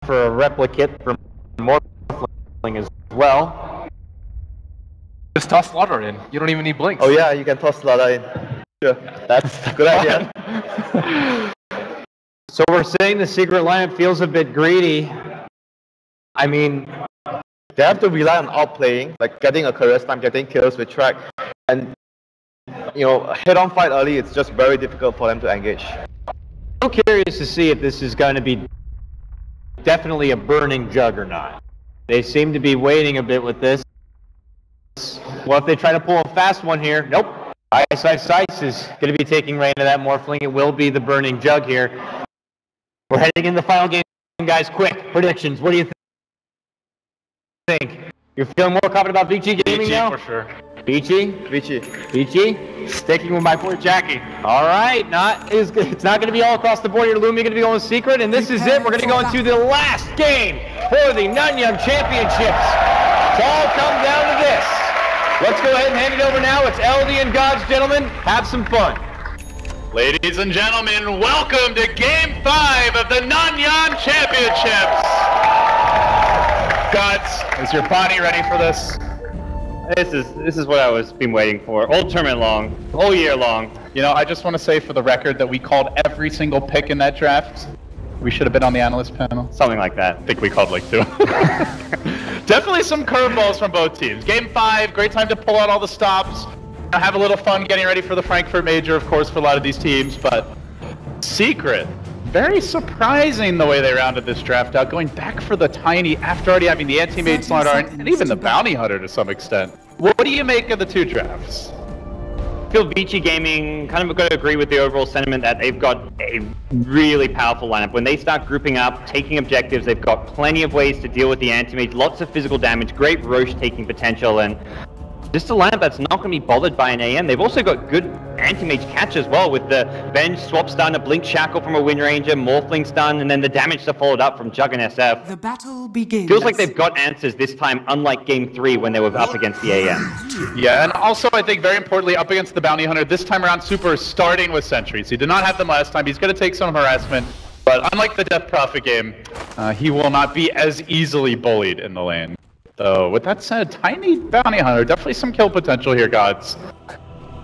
for a replicate for Morphling as well. Just toss Slaughter in. You don't even need blinks. Oh yeah, you can toss Slaughter in. Sure, that's a good idea. So we're saying the secret lineup feels a bit greedy. I mean, they have to rely on outplaying, like getting a career time, getting kills with track, and head-on fight early. It's just very difficult for them to engage. I'm curious to see if this is going to be definitely a burning jug or not. They seem to be waiting a bit with this. Well, if they try to pull a fast one here, nope. Ice is going to be taking reign of that Morphling. It will be the burning jug here. We're heading in the final game, guys. Quick predictions. What do you think? You're feeling more confident about Vici gaming now? For sure. Vici? Sticking with my boy Jackie. All right, it's not going to be all across the board here. Lumia going to be going secret, and this is it. We're going to go into the last game for the Nanyang Championships. It's all come down to this. Let's go ahead and hand it over now. It's LD and Gods, gentlemen. Have some fun. Ladies and gentlemen, welcome to Game 5 of the Nanyang Championships. Gods, is your body ready for this? This is what I was been waiting for. All tournament long, all year long. You know, I just want to say for the record that we called every single pick in that draft. We should have been on the analyst panel. Something like that. I think we called like 2. Definitely some curveballs from both teams. Game 5, great time to pull out all the stops. Have a little fun getting ready for the Frankfurt Major, of course, for a lot of these teams. But Secret, very surprising the way they rounded this draft out, going back for the Tiny after already having the Anti-Mage Slaughter and even the Bounty Hunter to some extent. What do you make of the 2 drafts? I feel Vici Gaming kind of going to agree with the overall sentiment that they've got a really powerful lineup. When they start grouping up, taking objectives, they've got plenty of ways to deal with the Anti-Mage, lots of physical damage, great Roche taking potential, and just a lineup that's not going to be bothered by an AM. They've also got good anti-mage catch as well, with the Venge swap stun, a Blink Shackle from a Wind Ranger, Morphling stun, and then the damage to followed up from Jug and SF. The battle begins. Feels like they've got answers this time, unlike Game 3 when they were up against the AM. Yeah, and also I think very importantly, up against the Bounty Hunter, this time around Super is starting with sentries. He did not have them last time. He's going to take some harassment, but unlike the Death Prophet game, he will not be as easily bullied in the lane. So, with that said, Tiny Bounty Hunter, definitely some kill potential here, Gods.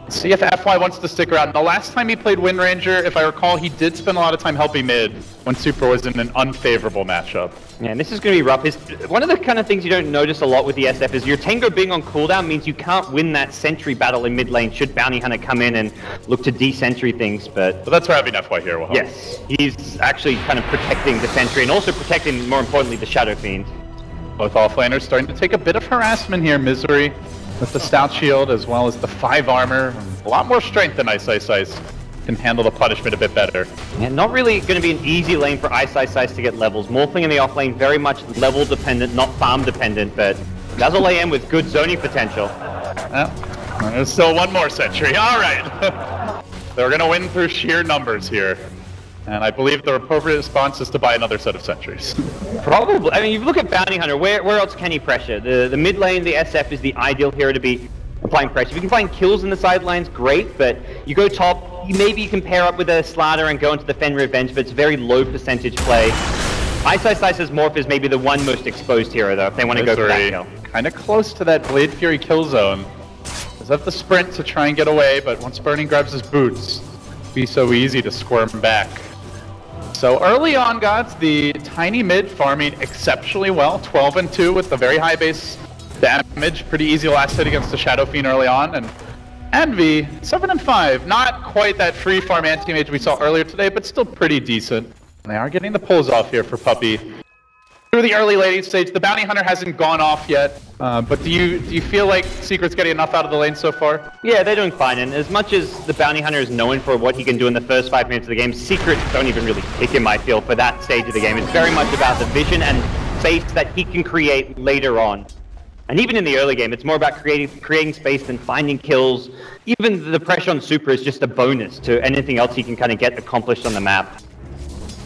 See if FY wants to stick around. The last time he played Wind Ranger, if I recall, he did spend a lot of time helping mid when Super was in an unfavorable matchup. Yeah, and this is going to be rough. One of the kind of things you don't notice a lot with the SF is your Tango being on cooldown means you can't win that sentry battle in mid lane should Bounty Hunter come in and look to de-sentry things, but that's where having FY here will help. Yes, he's actually kind of protecting the sentry and also protecting, more importantly, the Shadow Fiend. Both offlaners starting to take a bit of harassment here. Misery with the Stout Shield as well as the 5 armor. A lot more strength than Ice can handle the punishment a bit better. And not really going to be an easy lane for Ice to get levels. Morphling in the off lane, very much level dependent, not farm dependent, but Dazzle AM with good zoning potential. Well, there's still one more sentry. All right. They're going to win through sheer numbers here. And I believe the appropriate response is to buy another set of sentries. Probably. I mean, you look at Bounty Hunter, where else can he pressure? The mid lane, the SF is the ideal hero to be applying pressure. If you can find kills in the sidelines, great, but you go top, maybe you can pair up with a Slaughter and go into the Fen Revenge, but it's very low percentage play. Ice Morph is maybe the one most exposed hero, though, if they want to go for that kill. Kind of close to that Blade Fury kill zone. Does have the sprint to try and get away, but once Burning grabs his boots, it'd be so easy to squirm back. So early on, Gods, the Tiny mid farming exceptionally well, 12-2 with the very high base damage, pretty easy last hit against the Shadow Fiend early on, and Envy, 7-5, not quite that free farm anti-mage we saw earlier today, but still pretty decent. And they are getting the pulls off here for Puppy. Through the early late stage, the Bounty Hunter hasn't gone off yet, but do you feel like Secret's getting enough out of the lane so far? Yeah, they're doing fine, and as much as the Bounty Hunter is known for what he can do in the first 5 minutes of the game, Secret don't even really pick him, I feel, for that stage of the game. It's very much about the vision and space that he can create later on. And even in the early game, it's more about creating space than finding kills. Even the pressure on Super is just a bonus to anything else he can kind of get accomplished on the map.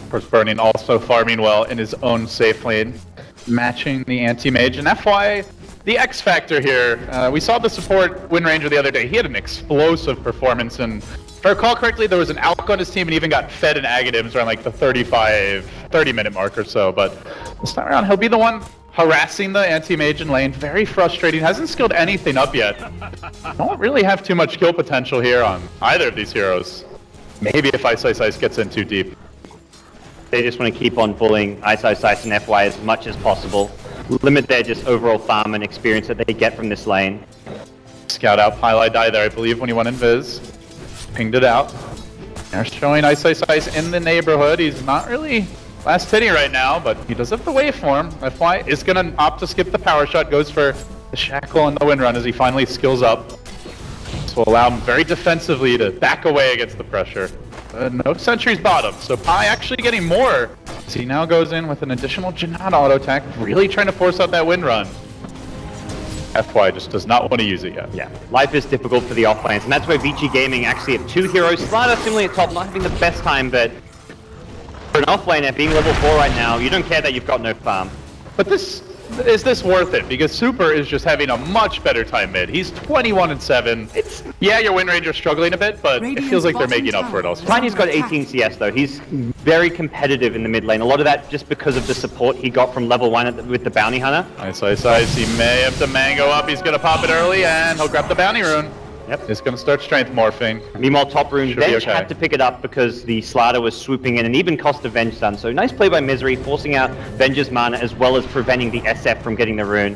Of course, Burning also farming well in his own safe lane, matching the anti-mage. And FY, the X factor here, we saw the support Wind Ranger the other day. He had an explosive performance in if I recall correctly, there was an Alk on his team and even got fed an Aghanim's around like the 30-minute mark or so. But this time around, he'll be the one harassing the anti-mage in lane. Very frustrating. Hasn't skilled anything up yet. Don't really have too much kill potential here on either of these heroes. Maybe if Ice Ice Ice gets in too deep. They just want to keep on bullying Ice Ice Ice and FY as much as possible. Limit their just overall farm and experience that they get from this lane. Scout out Pylai die there, I believe, when he went invis. Pinged it out. They're showing Ice Ice Ice in the neighborhood. He's not really last hitting right now, but he does have the waveform. FY is going to opt to skip the power shot, goes for the shackle and the wind run as he finally skills up. This will allow him very defensively to back away against the pressure. No sentries bottom, so Pi actually getting more. So he now goes in with an additional Janata auto attack, really trying to force out that wind run. FY just does not want to use it yet. Yeah, life is difficult for the offlanes, and that's where Vici Gaming actually have 2 heroes. Slider similarly at top, not having the best time, but for an offlaner being level 4 right now, you don't care that you've got no farm. But is this worth it? Because Super is just having a much better time mid. He's 21-7. Yeah, your win range are struggling a bit, but it feels like they're making up for it also. Tiny's got 18 CS though. He's very competitive in the mid lane. A lot of that just because of the support he got from level 1 with the Bounty Hunter. Nice. He may have to mango up. He's going to pop it early, and he'll grab the Bounty Rune. Yep. It's going to start strength morphing. Meanwhile, top rune, Venge okay. had to pick it up because the Slider was swooping in and even cost the Venge stun. So nice play by Misery, forcing out Venge's mana as well as preventing the SF from getting the rune.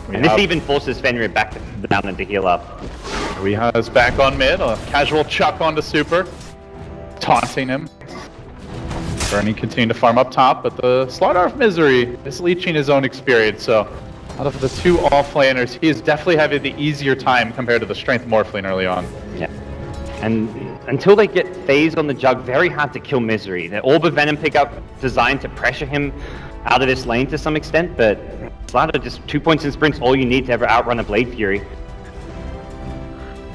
And this even forces Fenrir back down and to heal up. We has back on mid, a casual chuck onto Super, taunting him. Bernie continuing to farm up top, but the Slaughter of Misery is leeching his own experience, so out of the 2 off-laners, he is definitely having the easier time compared to the Strength Morphling early on. Yeah. And until they get phased on the Jug, very hard to kill Misery. The Orb of Venom pickup designed to pressure him out of this lane to some extent, but Slaughter just 2 points in sprints, all you need to ever outrun a Blade Fury.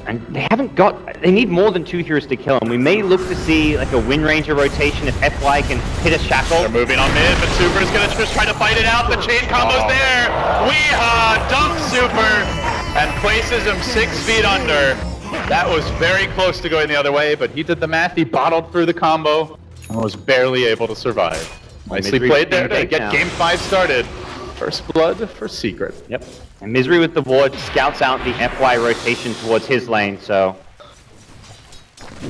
And they need more than 2 heroes to kill him. We may look to see like a Wind Ranger rotation if FY can hit a shackle. They're moving on mid, but Super's gonna just try to fight it out. The chain combo's there. Weeha dumps Super and places him 6 feet under. That was very close to going the other way, but he did the math. He bottled through the combo and was barely able to survive. Nicely played there to get game 5 started. First blood for Secret. Yep. And Misery with the ward scouts out the FY rotation towards his lane, so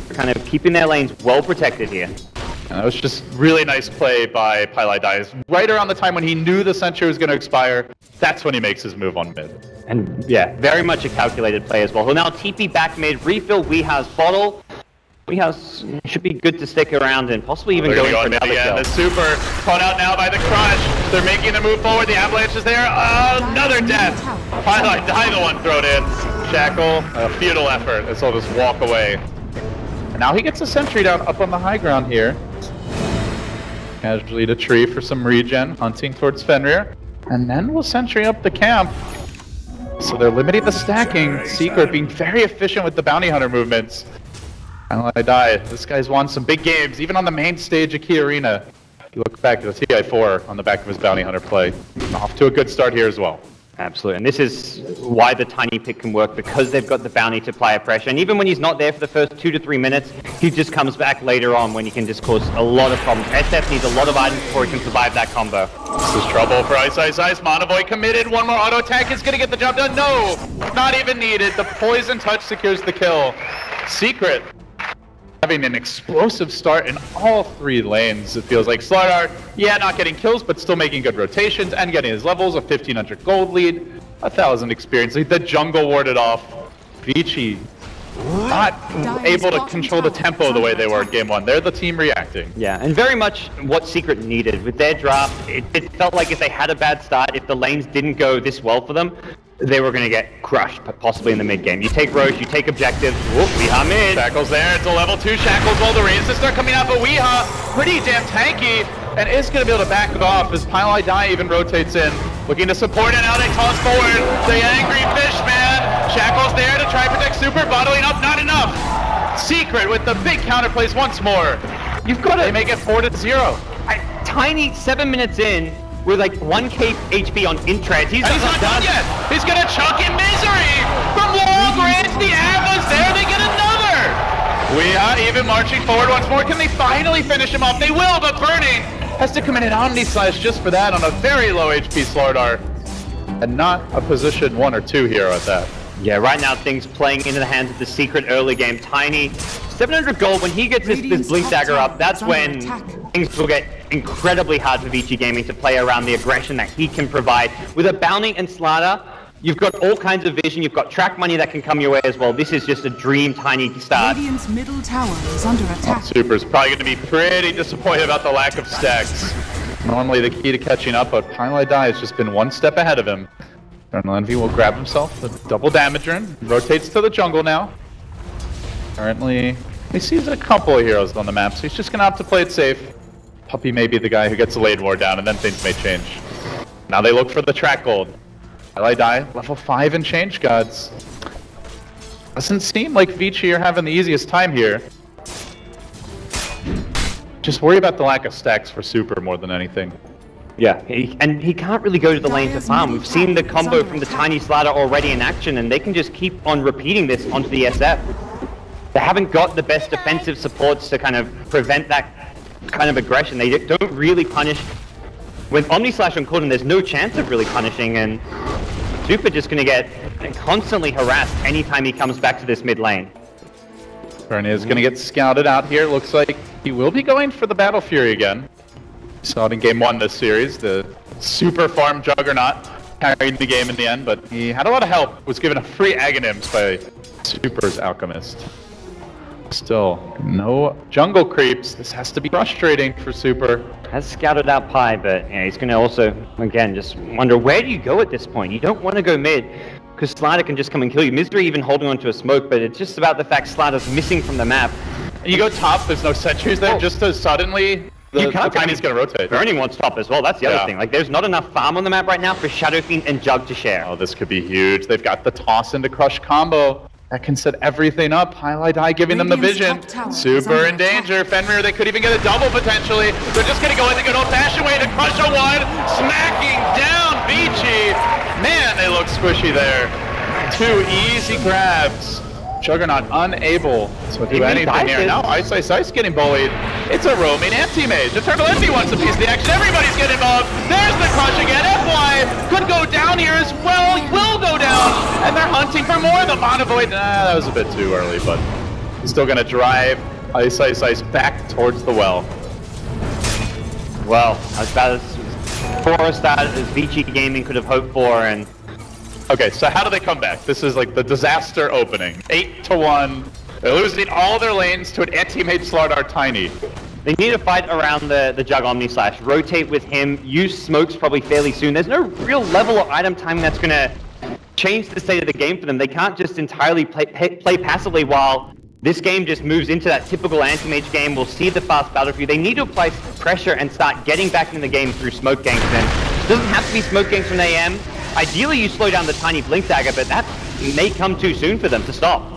kind of keeping their lanes well protected here. And that was just really nice play by Pylai Dice. Right around the time when he knew the sentry was going to expire, that's when he makes his move on mid. And yeah, very much a calculated play as well. He'll now TP back mid, refill Weeha's bottle. Weeha's should be good to stick around and possibly even go in for another kill. The Super caught out now by the Crush. They're making the move forward. The Avalanche is there. Another death. Pylai Die the one thrown in. Shackle, a futile effort. This will just walk away. And now he gets a sentry down up on the high ground here. Casually to tree for some regen, hunting towards Fenrir. And then we'll sentry up the camp. So they're limiting the stacking. Secret being very efficient with the Bounty Hunter movements. Pylai Die, this guy's won some big games, even on the main stage of Key Arena. You look back at the TI4 on the back of his Bounty Hunter play. Off to a good start here as well. Absolutely, and this is why the tiny pick can work, because they've got the bounty to apply pressure. And even when he's not there for the first 2 to 3 minutes, he just comes back later on when he can just cause a lot of problems. SF needs a lot of items before he can survive that combo. This is trouble for Ice Ice Ice. Monavoid committed. One more auto attack is going to get the job done. No, not even needed. The poison touch secures the kill. Secret having an explosive start in all 3 lanes, it feels like. Slardar, yeah, not getting kills, but still making good rotations and getting his levels, a 1500 gold lead, 1000 experience. The jungle warded off. Vici not able to control the tempo the way they were in game 1. They're the team reacting. Yeah, and very much what Secret needed. With their draft, it felt like if they had a bad start, if the lanes didn't go this well for them, they were going to get crushed, possibly in the mid game. You take Roche, you take objectives. Whoop, Weeha mid. Shackle's there. It's a level 2 Shackles. All the raids to start coming out, but Weeha pretty damn tanky and is going to be able to back it off as Pylai Die even rotates in. Looking to support it. Now they toss forward. The angry fish man. Shackle's there to try to protect Super. Bottling up, not enough. Secret with the big counter plays once more. You've got to. They make it 4-0. Tiny 7 minutes in. With like 1k HP on Intrad. He's not done yet. He's gonna chuck in Misery from long range. The Ava's there. They get another. We are even marching forward once more. Can they finally finish him off? They will, but Burning has to commit an Omni Slash just for that on a very low HP Slardar. And not a position 1 or 2 hero at that. Yeah, right now things playing into the hands of the Secret early game. Tiny, 700 gold. When he gets this Blink Dagger up, that's when things will get incredibly hard for Vici Gaming to play around the aggression that he can provide. With a Bounty and Slardar, you've got all kinds of vision, you've got track money that can come your way as well. This is just a dream Tiny start. Radiant's middle tower is under attack. Super's probably going to be pretty disappointed about the lack of stacks. Normally the key to catching up, but Pylai Dai has just been one step ahead of him. Eternal Envy will grab himself a double damager, rotates to the jungle now. Currently, he sees a couple of heroes on the map, so he's just going to have to play it safe. Puppy may be the guy who gets the lane war down, and then things may change. Now they look for the track gold. Pylai Dai, level 5 and change gods. Doesn't seem like Vici are having the easiest time here. Just worry about the lack of stacks for Super more than anything. Yeah, and he can't really go to the lane to farm. We've seen the combo from the Tiny Slardar already in action, and they can just keep on repeating this onto the SF. They haven't got the best defensive supports to kind of prevent that kind of aggression. They don't really punish. With Omni Slash on cooldown, there's no chance of really punishing, and Super just going to get constantly harassed anytime he comes back to this mid lane. Bernie is going to get scouted out here. Looks like he will be going for the Battle Fury again. Saw it in game 1 this series, the super farm juggernaut carried the game in the end, but he had a lot of help, was given a free Aghanims by Super's Alchemist. Still, no jungle creeps. This has to be frustrating for Super. Has scouted out Pi, but yeah, he's going to also, again, just wonder, where do you go at this point? You don't want to go mid, because Slardar can just come and kill you. Misery even holding onto a smoke, but it's just about the fact Slardar's missing from the map. And you go top, there's no sentries there, just as suddenly the Tiny's going to rotate. Burning wants top as well, that's the other thing. Like, there's not enough farm on the map right now for Shadow Fiend and Jug to share. Oh, this could be huge. They've got the toss into crush combo. That can set everything up. Pylai Dai giving them the vision. Super in danger. Fenrir, they could even get a double potentially. They're just going to go in the good old-fashioned way to crush a one. Smacking down Vici. Man, they look squishy there. 2 easy grabs. Juggernaut unable to do anything here. Now Ice getting bullied. It's a roaming anti-mage. Eternal Envy wants a piece of the action. Everybody's getting involved. There's the crush again. FY could go down here as well. He will go down. And they're hunting for more. The Monovoid. That was a bit too early, but he's still going to drive Ice back towards the well. Well, as bad as poor a start as Vici Gaming could have hoped for, and okay, so how do they come back? This is like the disaster opening. 8-1. They're losing all their lanes to an anti-mage Slardar Tiny. They need to fight around the Jug Omni Slash, rotate with him, use smokes probably fairly soon. There's no real level of item timing that's going to change the state of the game for them. They can't just entirely play passively while this game just moves into that typical anti-mage game. We'll see the fast battle for you. They need to apply pressure and start getting back in the game through smoke ganks. And it doesn't have to be smoke ganks from AM. Ideally, you slow down the Tiny Blink Dagger, but that may come too soon for them to stop.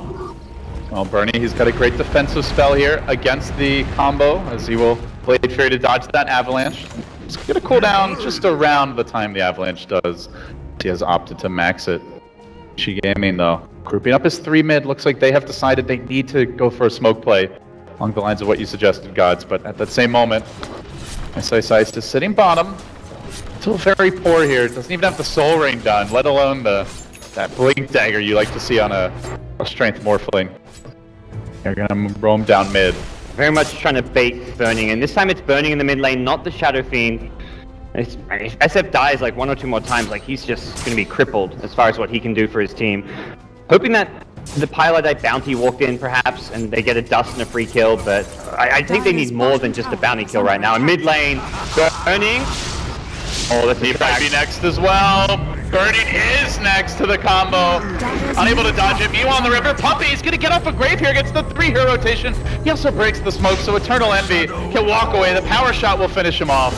Well, Bernie, he's got a great defensive spell here against the combo, as he will Blade Fury to dodge that Avalanche. He's going to cool down just around the time the Avalanche does. He has opted to max it. Vici Gaming, though, grouping up his 3 mid. Looks like they have decided they need to go for a smoke play along the lines of what you suggested, Gods. But at that same moment, Ice is sitting bottom. Still very poor here. Doesn't even have the Soul Ring done, let alone that Blink Dagger you like to see on a Strength Morphling. They're gonna roam down mid. Very much trying to bait Burning, and this time it's Burning in the mid lane, not the Shadow Fiend. If SF dies like 1 or 2 more times, like he's just gonna be crippled as far as what he can do for his team. Hoping that the Pylai Dai bounty walked in perhaps, and they get a dust and a free kill, but I think they need more than just a bounty kill right now. In mid lane, Burning. Oh, that's he might be next as well. Burning is next to the combo. Unable to dodge it. Meanwhile on the river, Puppy is going to get off a grave here. Gets the 3-hero rotation. He also breaks the smoke, so Eternal Envy can walk away. The power shot will finish him off.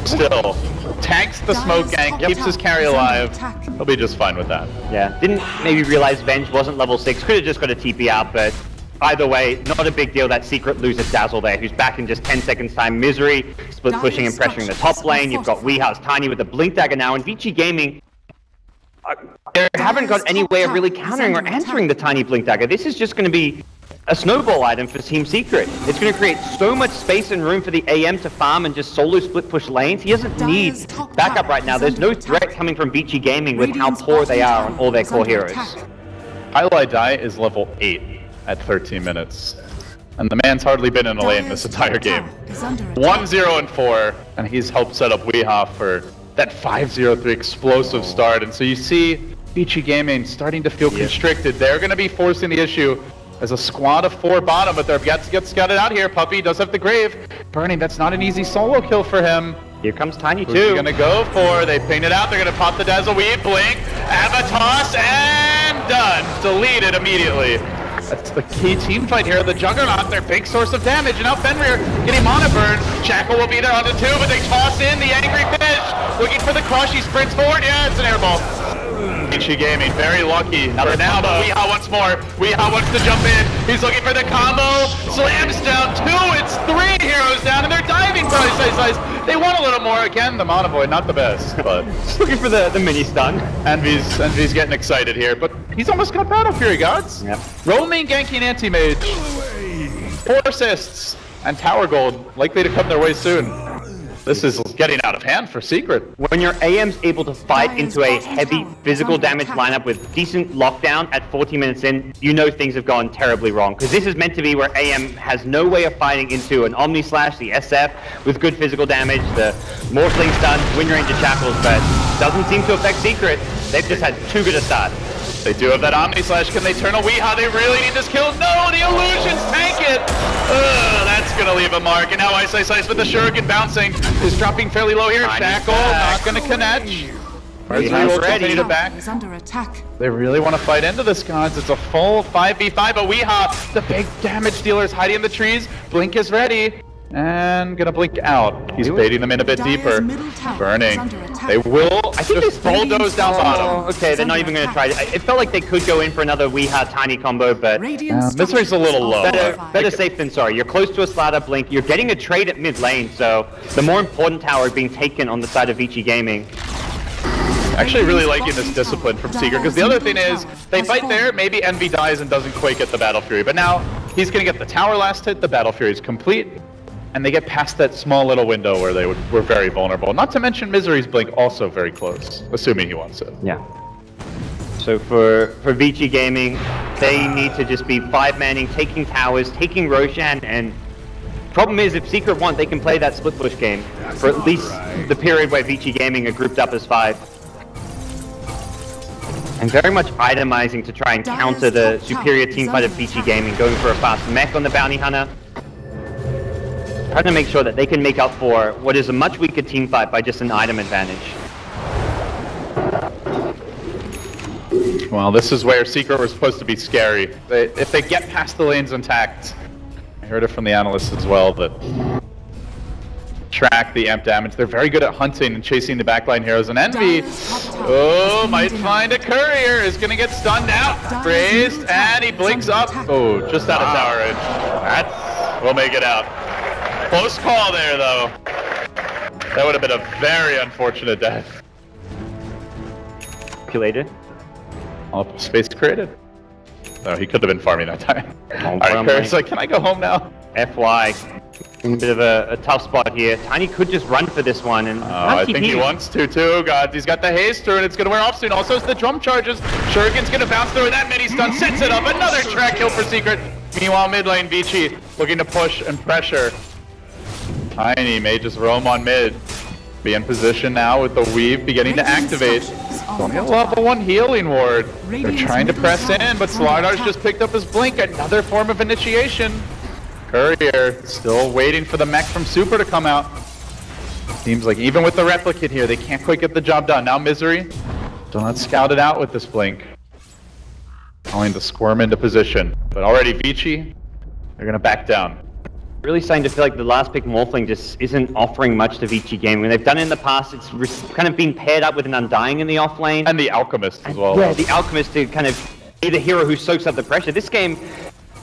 Still, tanks the smoke gang, keeps his carry alive. He'll be just fine with that. Yeah, didn't maybe realize Venge wasn't level 6. Could have just got a TP out, but either way, not a big deal. That secret loser Dazzle there, who's back in just 10 seconds time. Misery, split pushing and pressuring the top lane. You've got Weehouse Tiny with the Blink Dagger now, and Vici Gaming, they haven't got any way of really countering or answering the Tiny Blink Dagger. This is just going to be a snowball item for Team Secret. It's going to create so much space and room for the AM to farm and just solo split push lanes. He doesn't need backup right now. There's no threat coming from Vici Gaming with how poor they are on all their core heroes. Highlight Die is level 8 at 13 minutes. And the man's hardly been in a lane this entire game. 1-0-4, and he's helped set up Weehaw for that 5-0-3 explosive start. And so you see Vici Gaming starting to feel constricted. They're going to be forcing the issue as a squad of 4 bottom, but they've got to get scouted out here. Puppy does have the Grave. Burning, that's not an easy solo kill for him. Here comes Tiny Who's too. He gonna go for? They ping it out. They're gonna pop the Dazzle Weave, blink, Avatos, and done. Deleted immediately. That's the key team fight here. The Juggernaut, their big source of damage, and now Fenrir getting mana burn. Jackal will be there on the 2, but they toss in the Angry Fish, looking for the crush. He sprints forward. Yeah, it's an airball. Vici Gaming, very lucky for now, but Weehaw once more. Weehaw wants to jump in. He's looking for the combo. Slams down 2. It's 3 heroes down, and they're diving for Ice. They want a little more. Again, the Mana Void, not the best, but just looking for the mini stun. Envy's getting excited here, but he's almost got Battle Fury, gods. Yep. Roaming, ganking anti-mage. 4 assists, and Tower Gold likely to come their way soon. This is getting out of hand for Secret. When your AM's able to fight into a heavy physical damage lineup with decent lockdown at 40 minutes in, you know things have gone terribly wrong. Because this is meant to be where AM has no way of fighting into an Omni Slash, the SF, with good physical damage, the Morphling stuns, Wind Ranger Jackals, but doesn't seem to affect Secret. They've just had too good a start. They do have that Omni Slash. Can they turn a Weehaw? They really need this kill. No, the illusions tank it. That's gonna leave a mark. And now Ice with the Shuriken bouncing is dropping fairly low here. Shackle not gonna connect. Misery will continue to back. They really want to fight into this, guys. It's a full 5v5, but Weehaw, the big damage dealer, is hiding in the trees. Blink is ready. And gonna blink out. He's baiting them in a bit deeper. Burning. They will. I think just bulldoze down bottom. Okay, they're not even gonna try. It felt like they could go in for another Weehaw Tiny combo, but Misery's a little low. Better safe than sorry. You're close to a Slatter blink. You're getting a trade at mid lane, so the more important tower is being taken on the side of Vici Gaming. Actually really liking this discipline from Secret, because the other thing is, they fight there, maybe Envy dies and doesn't quite get the Battle Fury, but now he's gonna get the tower last hit, the Battle Fury is complete, and they get past that small little window where they were very vulnerable. Not to mention Misery's blink also very close, assuming he wants it. Yeah. So for Vici Gaming, they need to just be 5-manning, taking towers, taking Roshan, and problem is if Secret want, they can play that split push game for at least the period where Vici Gaming are grouped up as 5. And very much itemizing to try and counter the superior team fight of Vici Gaming, going for a fast mech on the Bounty Hunter. Trying to make sure that they can make up for what is a much weaker team fight by just an item advantage. Well, this is where Secret was supposed to be scary. If they get past the lanes intact, I heard it from the analysts as well, that track the amp damage. They're very good at hunting and chasing the backline heroes. And Envy, might find a courier, is going to get stunned out. Raised, and he blinks up. Oh, just out of tower range. We'll make it out. Close call there, though. That would have been a very unfortunate death. Calculated. Space created. No, he could have been farming that time. Alright, Kurt's like, can I go home now? FY. In a bit of a tough spot here. Tiny could just run for this one, and I think he wants to too. God, he's got the haste through, and it's gonna wear off soon. Also, it's the drum charges. Shuriken's gonna bounce through that mini stun, sets it up. Another track kill for Secret. Meanwhile, mid lane, Vici looking to push and pressure. Tiny may just roam on mid. Be in position now with the weave beginning to activate. Only a level 1 healing ward. They're trying to press in, but Slardar's just picked up his blink. Another form of initiation. Courier still waiting for the mech from Super to come out. Seems like even with the replicate here, they can't quite get the job done. Now Misery, still not scouted out with this blink. Trying to squirm into position. But already Vici, they're gonna back down. Really starting to feel like the last pick Morphling just isn't offering much to Vici Gaming. When they've done it in the past, it's kind of been paired up with an Undying in the off lane. And the Alchemist as well. Yeah, the Alchemist to kind of be the hero who soaks up the pressure. This game,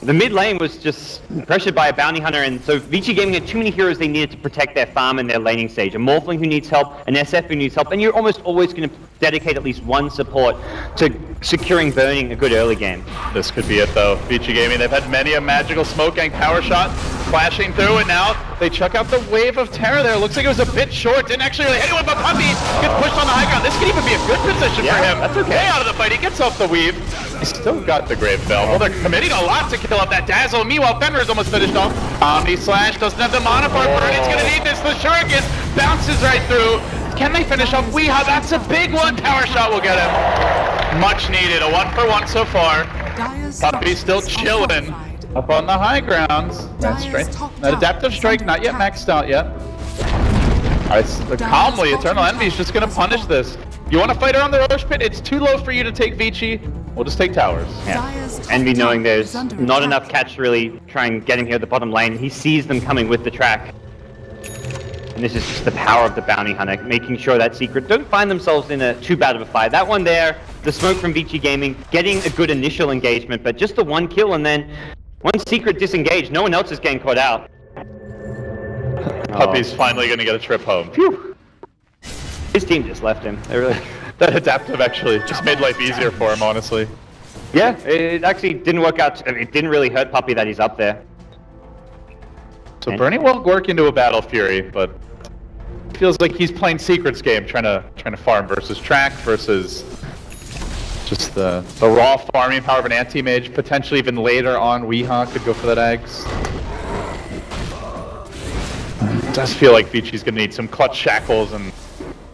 The mid lane was just pressured by a bounty hunter, and so Vici Gaming had too many heroes they needed to protect their farm and their laning stage. A Morphling who needs help, an SF who needs help, and you're almost always going to dedicate at least one support to securing burning a good early game. This could be it though. Vici Gaming, they've had many a magical smoke gang power shot flashing through, and now they chuck out the wave of terror there. Looks like it was a bit short, didn't actually really hit anyone, but Puppy gets pushed on the high ground. This could even be a good position for him. That's okay. Way out of the fight, he gets off the weave. He's still got the Grave Bell. Well, they're committing a lot to kill up that Dazzle. Meanwhile, Fenrir's almost finished off. Omni Slash doesn't have the mana for it. Burden's gonna need this. The Shuriken bounces right through. Can they finish off Weehaw? That's a big one. Power shot will get him. Much needed. A 1-for-1 so far. Puppy's still chilling up on the high grounds. That adaptive strike not yet maxed out yet. Alright, calmly, Eternal Envy is just gonna punish this. You want to fight around the Roche Pit? It's too low for you to take Vici. We'll just take towers. Yeah. Envy knowing there's not enough catch to really try and get him here at the bottom lane. He sees them coming with the track. And this is just the power of the bounty hunter, making sure that Secret don't find themselves in too bad of a fight. That one there, the smoke from Vici Gaming, getting a good initial engagement, but just the one kill, and then once Secret disengaged, no one else is getting caught out. Puppy's finally going to get a trip home. Phew. His team just left him. They really... That adaptive actually just made life easier for him, honestly. Yeah, it actually didn't work out. It didn't really hurt Puppy that he's up there. So Bernie will work into a Battle Fury, but it feels like he's playing Secret's game, trying to farm versus track versus just the raw farming power of an anti-mage. Potentially even later on, Weehaw could go for that Eggs. It does feel like Vici's going to need some clutch shackles and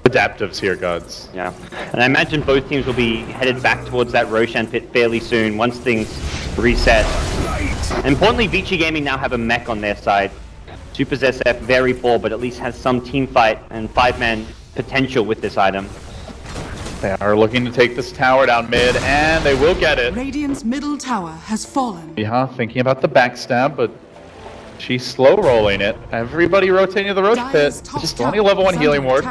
adaptives here, gods. Yeah, and I imagine both teams will be headed back towards that Roshan pit fairly soon once things reset. And importantly, Vici Gaming now have a mech on their side. Super's SF very poor, but at least has some team fight and 5-man potential with this item. They are looking to take this tower down mid, and they will get it. Radiant's middle tower has fallen. Yeah, thinking about the backstab, but she's slow rolling it. Everybody rotating to the Roche pit. Just only a level 1 healing ward.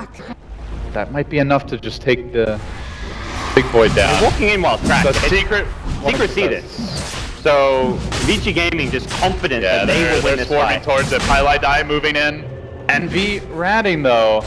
That might be enough to just take the big boy down. They're walking in while tracked. The Secret see this. So Vici Gaming just confident that they will win this swarming fight. towards it. Highlight Die moving in. Envy ratting though.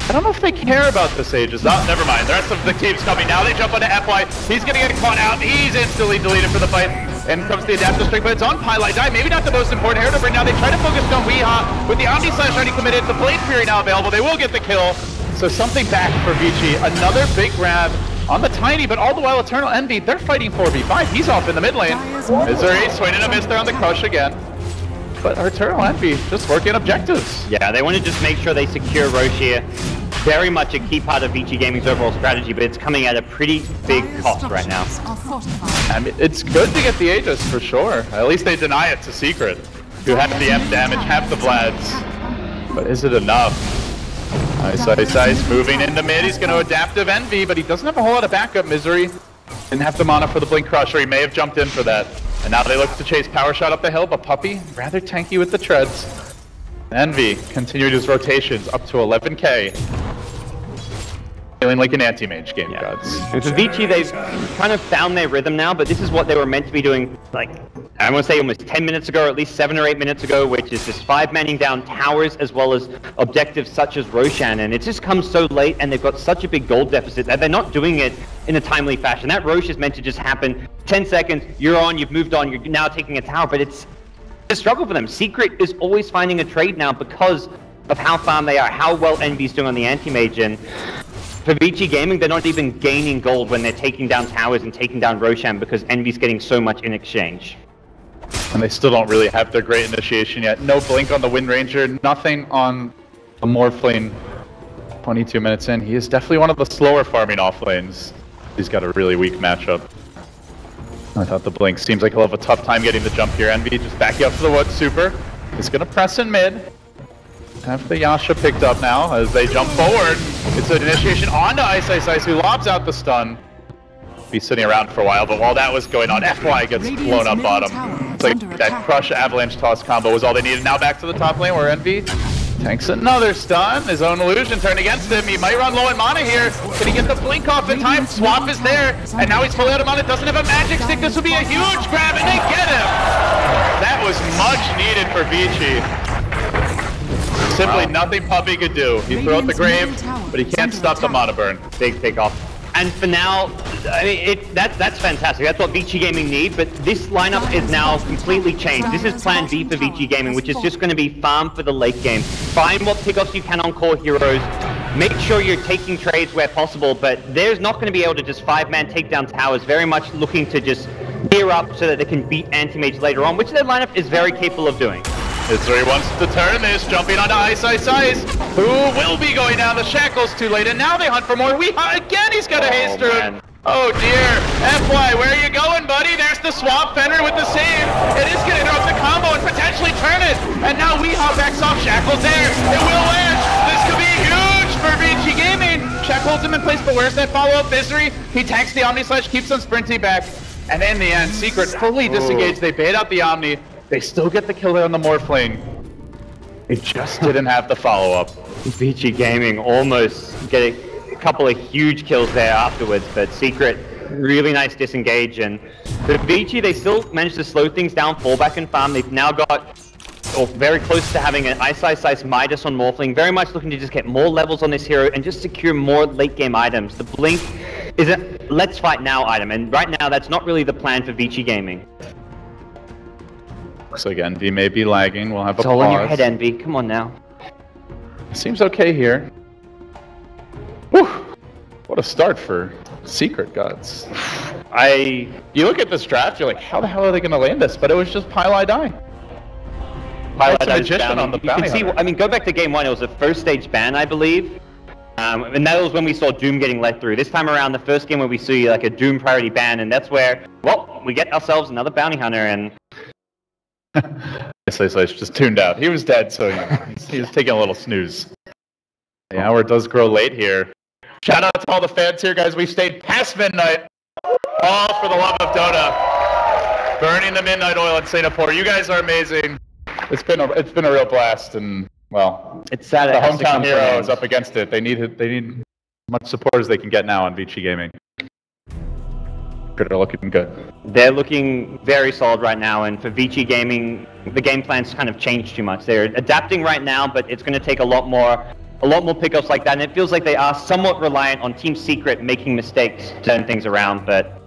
I don't know if they care about the Sages. Oh, never mind. The rest of the team's coming now. They jump onto FY. He's gonna get caught out. He's instantly deleted for the fight. And comes the adaptive strike, but it's on Highlight Die. Maybe not the most important hero to bring now. They try to focus on Weehaw with the Omni Slash already committed. The Blade Fury now available. They will get the kill. So something back for Vici. Another big grab on the Tiny, but all the while Eternal Envy, they're fighting 4v5. He's off in the mid lane. Missouri swinging a miss there on the crush again. But Eternal Envy just working objectives. Yeah, they want to just make sure they secure Roche here. Very much a key part of Vici Gaming's overall strategy, but it's coming at a pretty big cost right now. I mean, it's good to get the Aegis for sure. At least they deny it to Secret, who have the F damage, have the Vlads. But is it enough? Ice, moving into mid. He's going to adaptive Envy, but he doesn't have a whole lot of backup. Misery didn't have the mana for the Blink Crush, or he may have jumped in for that. And now they look to chase Power Shot up the hill, but Puppy, rather tanky with the treads. Envy continued his rotations up to 11k. Feeling like an anti-mage game, gods. And for Vici, they've kind of found their rhythm now, but this is what they were meant to be doing, like, I want to say almost 10 minutes ago, or at least 7 or 8 minutes ago, which is just 5-manning down towers as well as objectives such as Roshan, and it just comes so late, and they've got such a big gold deficit that they're not doing it in a timely fashion. That Roche is meant to just happen, 10 seconds, you're on, you've moved on, you're now taking a tower, but it's a struggle for them. Secret is always finding a trade now because of how farm they are, how well Envy's doing on the anti-mage, and for Vici Gaming, they're not even gaining gold when they're taking down towers and taking down Roshan because Envy's getting so much in exchange. And they still don't really have their great initiation yet. No blink on the Wind Ranger, nothing on the Morphling. 22 minutes in, he is definitely one of the slower farming off lanes. He's got a really weak matchup. I thought the blink seems like he'll have a tough time getting the jump here. Envy just backing up to the wood, super. He's gonna press in mid. Have the Yasha picked up now as they jump forward. It's an initiation onto Ice, who lobs out the stun. Be sitting around for a while, but while that was going on, FY gets blown up bottom. It's like that crush avalanche toss combo was all they needed. Now back to the top lane where Envy Tanks another stun. His own illusion turned against him. He might run low in mana here. Can he get the blink off in time? Swap is there. And now he's fully out of mana. Doesn't have a magic stick. This would be a huge grab, and they get him. That was much needed for Vici. Simply nothing Puppy could do. He threw out the grave, but he can't stop the mana burn. Big takeoff. And for now, I mean, that's fantastic. That's what Vici Gaming need, but this lineup is now completely changed. This is plan B for Vici Gaming, which is just going to be farm for the late game. Find what pickoffs you can on core heroes. Make sure you're taking trades where possible, but there's not going to be able to just 5-man take down towers. Very much looking to just gear up so that they can beat anti-mage later on, which their lineup is very capable of doing. History wants to turn this, jumping onto Ice. Who will be going down? The Shackle's too late, and now they hunt for more. Again, he's got a haste through. Oh dear. FY, where are you going, buddy? There's the swap. Fenrir with the save. It is going to interrupt the combo and potentially turn it. And now Weehaw backs off. Shackle's there. It will land. This could be huge for Vici Gaming. Shackle holds him in place, but where's that follow-up? Misery. He tanks the Omni Slash, keeps on sprinting back. And in the end, Secret fully disengaged. They bait out the Omni. They still get the kill there on the Morphling. They just didn't have the follow-up. Vici Gaming almost get a couple of huge kills there afterwards, but Secret, really nice disengage. And for Vici, they still managed to slow things down, fall back and farm. They've now got, or very close to having an Ice Midas on Morphling, very much looking to just get more levels on this hero and just secure more late-game items. The Blink is a let's fight now item, and right now that's not really the plan for Vici Gaming. So again, V may be lagging. We'll have a pause. It's all on your head, Envy. Come on now. Seems okay here. Whew. What a start for Secret Gods. You look at this draft, you're like, how the hell are they going to land this? But it was just Pile Die. Pile Magician on the bounty hunter. I mean, go back to game 1. It was a first stage ban, I believe. And that was when we saw Doom getting let through. This time around, the first game where we see like a Doom priority ban, and that's where, well, we get ourselves another bounty hunter, and Ice just tuned out. He was dead, so he was taking a little snooze. The hour does grow late here. Shout out to all the fans here, guys. We've stayed past midnight. All for the love of Dota. Burning the midnight oil in Singapore. You guys are amazing. It's been a real blast, and well, it's sad. The hometown hero is up against it. They need as much support as they can get now on Vici Gaming. They're looking good. They're looking very solid right now, and for Vici Gaming, the game plan's kind of changed too much. They're adapting right now, but it's going to take a lot more pickups like that, and it feels like they are somewhat reliant on Team Secret making mistakes to turn things around, but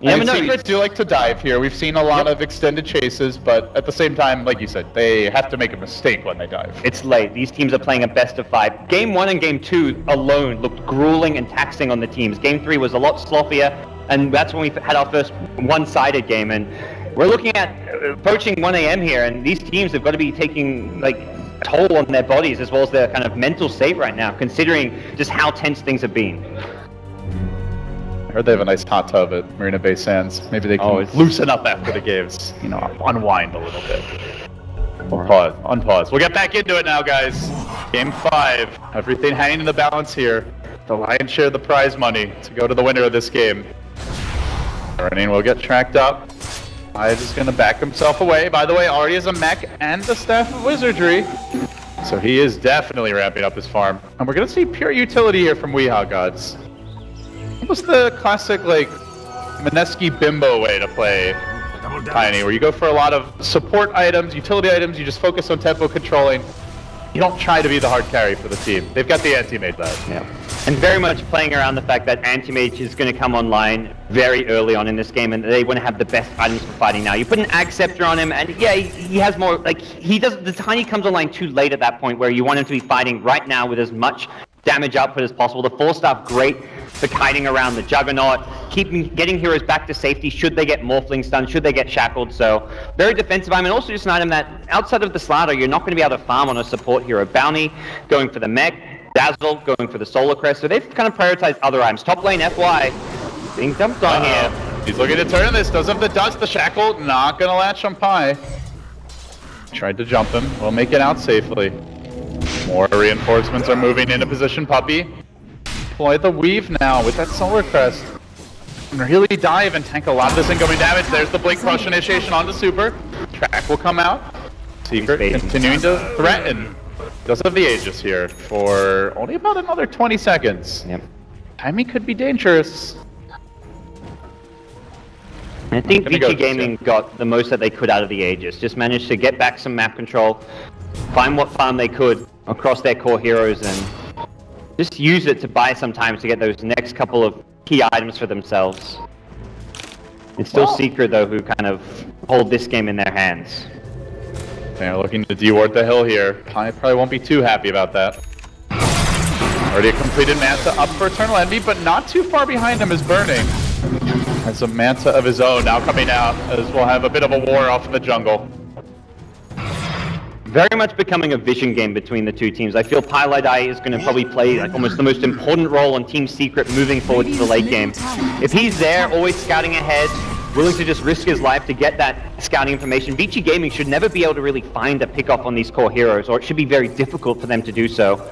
you never know. Secret do like to dive here. We've seen a lot of extended chases, but at the same time, like you said, they have to make a mistake when they dive. It's late. These teams are playing a best of 5. Game 1 and Game 2 alone looked grueling and taxing on the teams. Game 3 was a lot sloppier, and that's when we had our first one-sided game, and we're looking at approaching 1 a.m. here, and these teams have got to be taking like a toll on their bodies as well as their kind of mental state right now, considering just how tense things have been. I heard they have a nice hot tub at Marina Bay Sands. Maybe they can loosen up after the games, you know, unwind a little bit. We'll unpause. We'll get back into it now, guys. Game 5. Everything hanging in the balance here. The lion's share of the prize money to go to the winner of this game. Burning will get tracked up. Hyde is going to back himself away. By the way, already has a mech and the Staff of Wizardry. So he is definitely ramping up his farm. And we're going to see pure utility here from Weehaw Gods. Almost the classic, like, Mineski Bimbo way to play Tiny, where you go for a lot of support items, utility items, you just focus on tempo controlling. You don't try to be the hard carry for the team. They've got the anti-mage that. Yeah. And very much playing around the fact that anti-mage is going to come online very early on in this game, and they want to have the best items for fighting now. You put an Ag Scepter on him, and yeah, he has more, like, the Tiny comes online too late at that point where you want him to be fighting right now with as much damage output as possible. The 4-staff, great for kiting around the Juggernaut, getting heroes back to safety should they get Morphling stunned, should they get shackled. So very defensive item, and also just an item that outside of the Slaughter, you're not going to be able to farm on a support hero. Bounty going for the mech, Dazzle going for the Solar Crest, so they've kind of prioritized other items. Top lane FY being dumped on here. He's looking to turn this, doesn't have the dust, the shackle, not going to latch on Pi. Tried to jump him, we'll make it out safely. More reinforcements are moving into position, Puppy. Deploy the weave now with that Solar Crest. And really dive and tank a lot of this incoming damage. There's the Blink Crush initiation onto Super. Track will come out. Secret continuing to threaten. Does have the Aegis here for only about another 20 seconds. Yep. Timing could be dangerous. I think Vici Gaming got the most that they could out of the Aegis. Just managed to get back some map control, find what farm they could across their core heroes, and just use it to buy some time to get those next couple of key items for themselves. It's still Secret, though, who kind of hold this game in their hands. They're looking to deward the hill here. I probably won't be too happy about that. Already a completed Manta up for Eternal Envy, but not too far behind him is Burning. Has a Manta of his own now coming out, as we'll have a bit of a war off in the jungle. Very much becoming a vision game between the two teams. I feel Pylidai is going to probably play like almost the most important role on Team Secret moving forward to the late game. If he's there, always scouting ahead, willing to just risk his life to get that scouting information, Vici Gaming should never be able to really find a pick-off on these core heroes, or it should be very difficult for them to do so.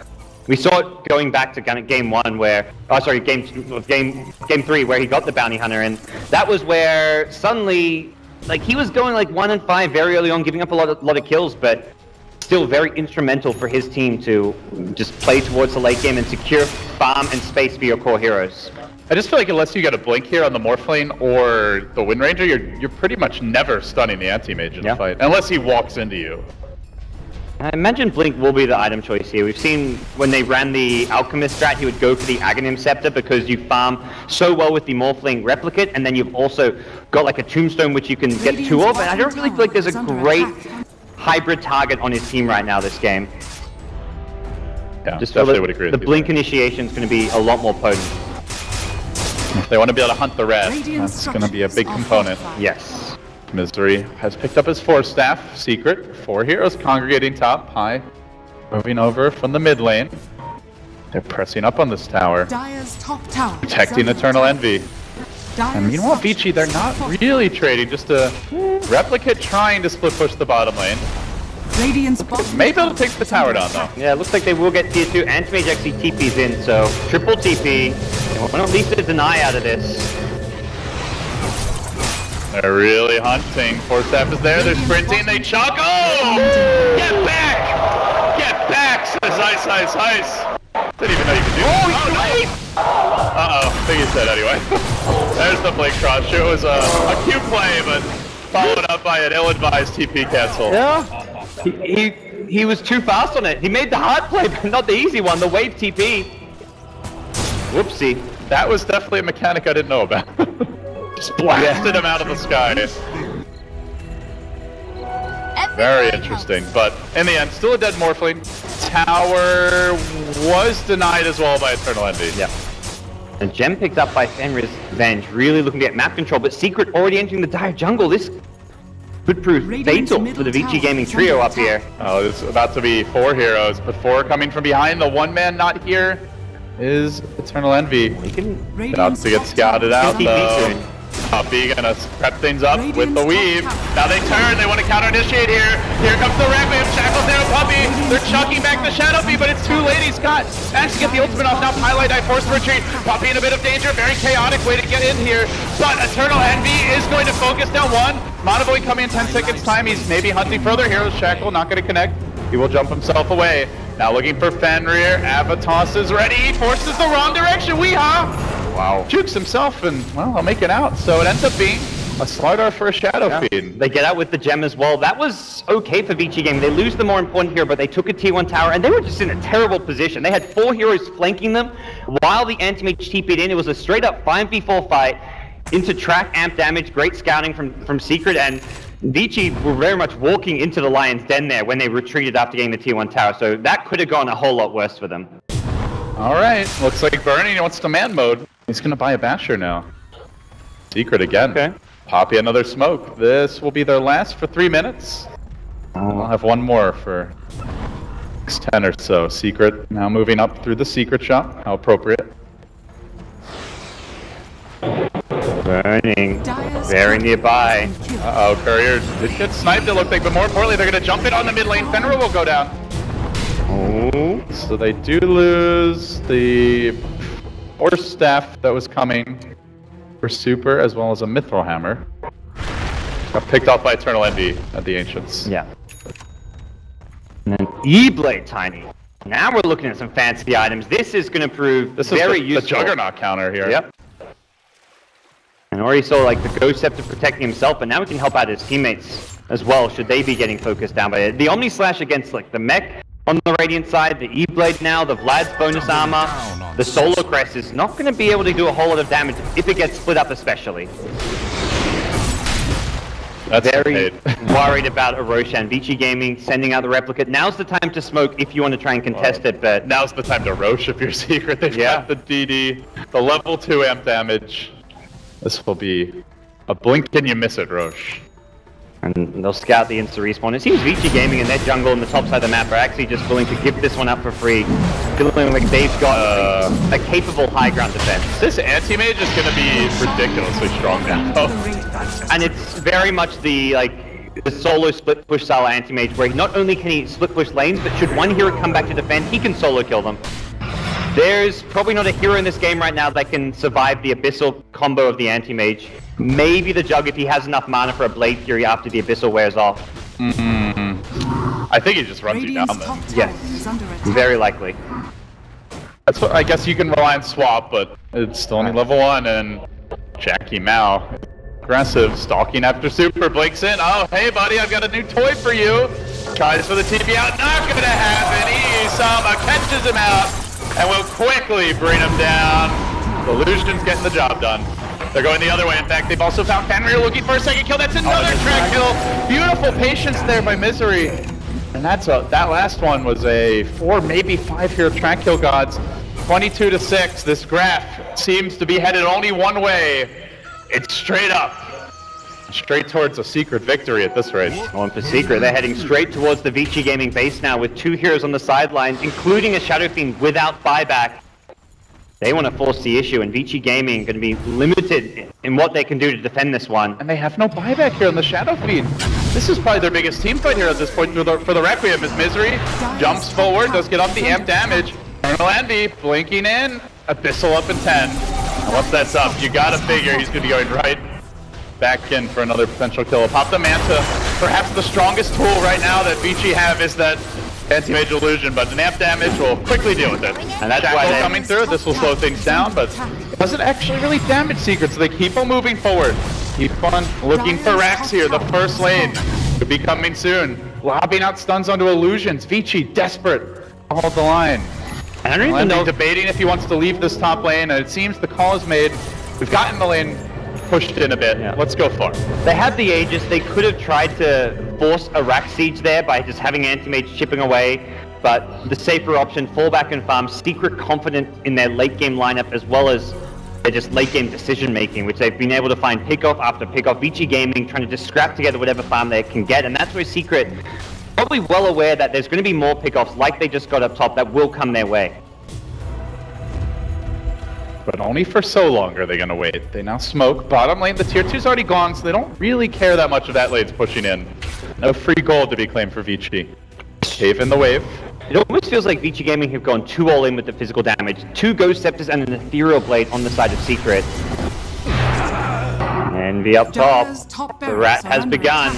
We saw it going back to kind of game 1 where, game 3 where he got the Bounty Hunter, and that was where suddenly, like, he was going like 1 and 5 very early on, giving up a lot of kills, but still very instrumental for his team to just play towards the late game and secure farm and space for your core heroes. I just feel like unless you get a blink here on the Morphlane or the Wind Ranger, you're pretty much never stunning the anti-mage in the fight, unless he walks into you. I imagine Blink will be the item choice here. We've seen when they ran the Alchemist strat, he would go for the Aghanim Scepter because you farm so well with the Morphling Replicate, and then you've also got like a Tombstone which you can get 2 of, and I don't really feel like there's a great hybrid target on his team right now this game. Yeah, just definitely would agree with the Blink initiation is going to be a lot more potent. If they want to be able to hunt the red, that's going to be a big component. Yes. Misery has picked up his 4 staff, Secret, 4 heroes congregating top, high, moving over from the mid lane. They're pressing up on this tower, protecting Eternal Envy. And meanwhile, Vici, they're not really trading, just a Replicate trying to split push the bottom lane. Maybe it'll take the tower down though. Yeah, it looks like they will get tier 2. Anti-Mage actually TP's in, so triple TP. They want at least a deny out of this. They're really hunting. 4 staff is there, they're sprinting, they chuck. Oh! Get back! Get back, says Ice. Didn't even know you could do that. Oh, nice! Uh-oh, I think he's dead anyway. There's the Blink Cross. It was a cute play, but followed up by an ill-advised TP cancel. Yeah, he was too fast on it. He made the hard play, but not the easy one, the wave TP. Whoopsie. That was definitely a mechanic I didn't know about. Just blasted him out of the sky. Very interesting, but in the end, still a dead Morphling. Tower was denied as well by Eternal Envy. Yeah. And gem picked up by Fenrir's Venge, really looking to get map control, but Secret already entering the dire jungle. This could prove fatal for the Vici Gaming trio up here. Oh, it's about to be 4 heroes, but 4 coming from behind. The one man not here is Eternal Envy. About to get scouted out though. Puppy gonna prep things up with the weave. Now they turn, they want to counter-initiate here. Here comes the Rampage, Shackles there, Puppy. They're chucking back the Shadow Bee, but it's too late. He's got managed to get the ultimate off. Now Pylidai forced to retreat. Puppy in a bit of danger, very chaotic way to get in here. But Eternal Envy is going to focus down 1. Monavoid coming in 10 seconds time. He's maybe hunting further. Heroes Shackle, not going to connect. He will jump himself away. Now looking for Fenrir. Avatos is ready. Forces the wrong direction. Weehaw! Wow. Jukes himself and, well, I'll make it out. So it ends up being a Slardar for a Shadow Fiend. They get out with the gem as well. That was okay for Vici Gaming. They lose the more important hero, but they took a tier 1 tower, and they were just in a terrible position. They had 4 heroes flanking them while the anti-mage TP'd in. It was a straight-up 5v4 fight into track amp damage, great scouting from Secret, and Vici were very much walking into the Lion's Den there when they retreated after getting the tier 1 tower, so that could have gone a whole lot worse for them. Alright, looks like Burning wants to man mode. He's gonna buy a Basher now. Secret again. Okay. Poppy another smoke. This will be their last for 3 minutes. I'll have one more for 10 or so. Secret now moving up through the Secret shop. How appropriate. Burning. Very nearby. Uh-oh, Courier did get sniped it looked like, but more importantly, they're gonna jump in on the mid lane. Fenrir will go down. Oh. So they do lose the Force Staff that was coming for Super, as well as a Mithril Hammer. Got picked off by Eternal Envy at the Ancients. Yeah. And then E-Blade Tiny. Now we're looking at some fancy items. This is going to prove very useful. The Juggernaut counter here. Yep. And already saw like the Ghost Scepter protecting himself, but now we can help out his teammates as well, should they be getting focused down by it. The Omni Slash against like the mech on the Radiant side, the E-Blade now, the Vlad's bonus armor, the Solar Crest is not going to be able to do a whole lot of damage if it gets split up especially. That's very worried about Roshan. Vici Gaming sending out the replicate. Now's the time to smoke if you want to try and contest it, but... Now's the time to Rosh if you're Secret. They've got the DD, the level 2 amp damage. This will be a blink and you miss it, Rosh. And they'll scout the insta-respawn. It seems Vici Gaming and their jungle on the top side of the map are actually just willing to give this one up for free. Feeling like they've got a capable high ground defense. This anti-mage is going to be ridiculously strong now. And it's very much the solo split push style anti-mage where not only can he split push lanes, but should one hero come back to defend, he can solo kill them. There's probably not a hero in this game right now that can survive the Abyssal combo of the anti-mage. Maybe the Jug if he has enough mana for a Blade Fury after the Abyssal wears off. I think he just runs you down then. Yes, very likely. That's what I guess you can rely on swap, but it's still only level 1 and Jackie Mao. Aggressive, stalking after super, blinks in. Oh, hey buddy, I've got a new toy for you. Tries for the TP out, not gonna happen. Isama catches him out and will quickly bring him down. The Illusion's getting the job done. They're going the other way. In fact, they've also found Fenrir looking for a second kill. That's another track kill. Beautiful patience there by Misery. And that last one was a 4, maybe 5 hero track kill, gods. 22-6. This graph seems to be headed only one way. It's straight up. Straight towards a Secret victory at this rate. Going for Secret. They're heading straight towards the Vici Gaming base now with 2 heroes on the sidelines, including a Shadow Fiend without buyback. They want to force the issue, and Vici Gaming going to be limited in what they can do to defend this one. And they have no buyback here on the Shadow Fiend. This is probably their biggest team fight here at this point for the Requiem, as Misery jumps forward, does get off the amp damage. Colonel Envy blinking in, Abyssal up in 10. And once that's up, you gotta figure he's gonna be going right back in for another potential kill. Pop the Manta, perhaps the strongest tool right now that Vici have is that anti-mage illusion, but an amp damage will quickly deal with it. And that's why they're coming through. This will slow things down, but it doesn't actually really damage Secret, so they keep on moving forward. Keep on looking for racks here. The first lane could be coming soon. Lobbing out stuns onto illusions. Vici desperate. Hold the line. And I don't even know, debating if he wants to leave this top lane, and it seems the call is made. We've gotten the lane pushed in a bit. Yeah. Let's go for it. They had the Aegis. They could have tried to force a rack siege there by just having anti-mage chipping away, but the safer option, fall back and farm. Secret confident in their late game lineup as well as their just late game decision making, which they've been able to find pickoff after pickoff. Vici Gaming trying to just scrap together whatever farm they can get, and that's where Secret probably well aware that there's going to be more pickoffs like they just got up top that will come their way. But only for so long are they going to wait. They now smoke. Bottom lane, the tier 2's already gone, so they don't really care that much of that lane's pushing in. No free gold to be claimed for Vici. Cave in the wave. It almost feels like Vici Gaming have gone too all in with the physical damage. 2 Ghost Scepters and an Ethereal Blade on the side of Secret. Envy up top. The rat has begun.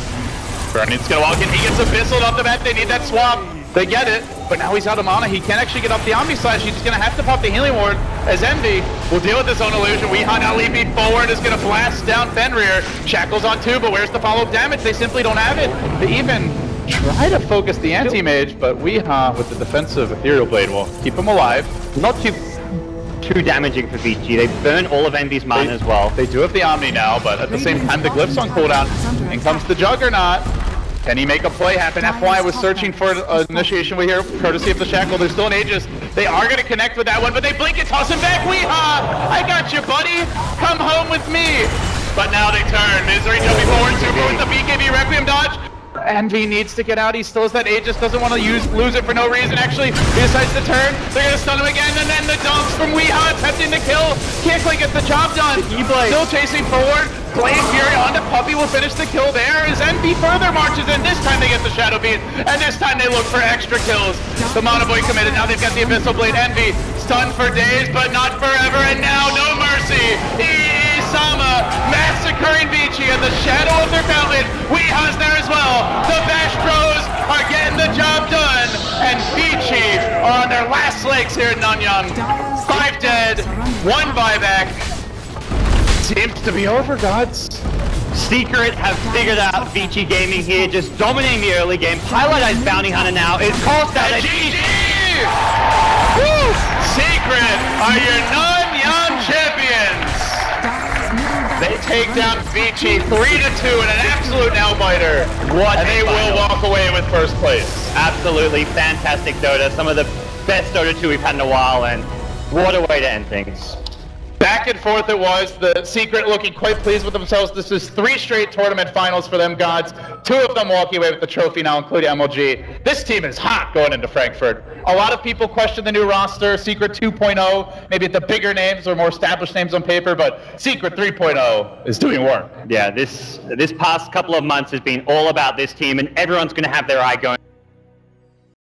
Burnin's gonna walk in. He gets Abyssal off the bat. They need that swap. They get it, but now he's out of mana. He can't actually get off the Omni Slash. He's gonna have to pop the Healing Ward as Envy will deal with his own illusion. Weehaw now leaping forward is gonna blast down Fenrir. Shackles on 2, but where's the follow-up damage? They simply don't have it. They even try to focus the anti-mage, but Weehaw with the defensive Ethereal Blade will keep him alive. Not too damaging for Vici. They burn all of Envy's mana as well. They do have the Omni now, but at the same time the Glyph's on cooldown. In comes the Juggernaut. Can he make a play happen? FY was searching for an initiation here, courtesy of the Shackle. There's still an Aegis. They are going to connect with that one, but they blink and toss him back. Weehaw! I got you, buddy! Come home with me! But now they turn. Misery jumping forward, Super with the BKB Requiem dodge. Envy needs to get out. He still has that Aegis, doesn't want to lose it for no reason. Actually, he decides to turn. They're going to stun him again, and then the dunks from Weehaw attempting to kill. Can't quite get the job done. Still chasing forward. Blade Fury onto Puppy will finish the kill there as Envy further marches in. This time they get the Shadow Beat, and this time they look for extra kills. The Mana Boy committed. Now they've got the Abyssal Blade. Envy stunned for days, but not forever, and now no mercy. Drama massacring Vici in the shadow of their mountain. Weeha's there as well. The Bash Bros are getting the job done, and Vici are on their last legs here in Nanyang. 5 dead, 1 buyback. Seems to be over, gods. Secret have figured out Vici Gaming here, just dominating the early game. Highlight Bounty Hunter now. It's cost out. GG! Woo! Secret are your Nanyang champions. They take down Vici 3-2 in an absolute nail-biter. And they will walk away with first place. Absolutely fantastic Dota. Some of the best Dota 2 we've had in a while, and what a way to end things. Back and forth it was. The Secret looking quite pleased with themselves. This is 3 straight tournament finals for them, gods. 2 of them walking away with the trophy now, including MLG. This team is hot going into Frankfurt. A lot of people question the new roster, Secret 2.0, maybe the bigger names or more established names on paper, but Secret 3.0 is doing work. Yeah, this past couple of months has been all about this team, and everyone's going to have their eye going